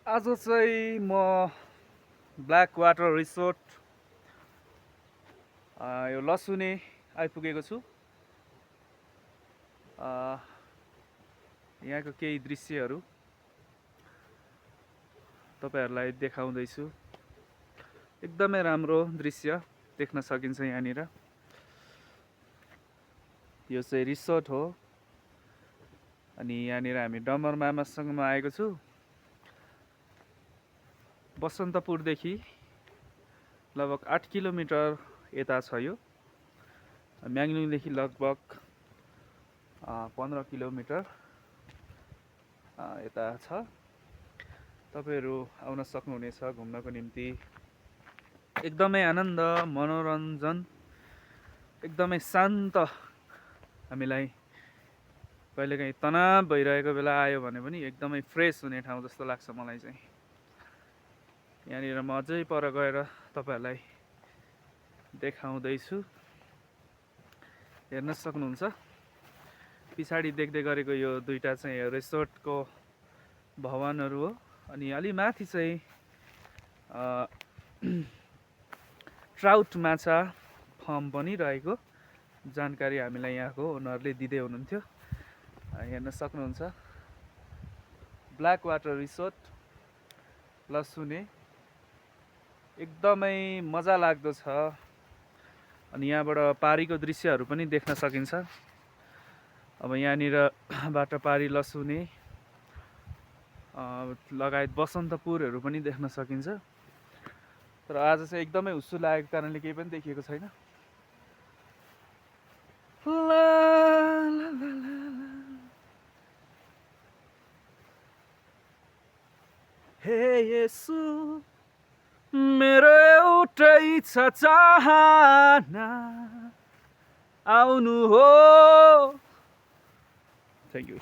आज चाहिँ म ब्ल्याक वाटर रिसोर्ट यो लसुने आइपुगेको छु। यहाँको केही दृश्यहरू तपाईहरुलाई देखाउँदैछु। एकदमै राम्रो दृश्य देख्न सकिन्छ यहाँनिर। यो चाहिँ रिसोर्ट हो अनि यहाँनिर हामी डमर मामासँगमा आएको छु। बसन्तपुरदेखि लगभग 8 किलोमिटर यता छ यो। म्याङ्लुङदेखि लगभग 15 किलोमिटर यता छ। तपाईहरु आउन सक्नुहुनेछ घुम्नको निम्ति। एकदमै आनन्द मनोरञ्जन एकदमै शान्त। हामीलाई कहिलेकाहीँ तनाव भइरहेको बेला आयो भने पनि एकदमै फ्रेस हुने ठाउँ जस्तो लाग्छ मलाई चाहिँ। यहाँनिर म अझै पर गएर तपाईहरुलाई देखाउँदैछु। हेर्न सक्नुहुन्छ पछाडि देख्दै गरेको यो दुईटा चाहिँ रिसोर्टको भवनहरू हो। अनि अलि माथि चाहिँ ट्राउट माछा फर्म पनि रहेको जानकारी हामीलाई यहाँको ओनरले दिँदै हुनुहुन्थ्यो। हेर्न सक्नुहुन्छ ब्ल्याक वाटर रिसोर्ट लसुने एकदमै मजा लाग्दो छ। अनि यहाँबाट पारीको दृश्यहरू पनि देख्न सकिन्छ। अब यहाँनिरबाट पारी लसुने लगायत बसन्तपुरहरू पनि देख्न सकिन्छ। तर आज चाहिँ एकदमै हुस्सु लागेको कारणले केही पनि देखिएको छैन। हे येशू मेरो एउटै छ चाहना आउनु हो। Thank you.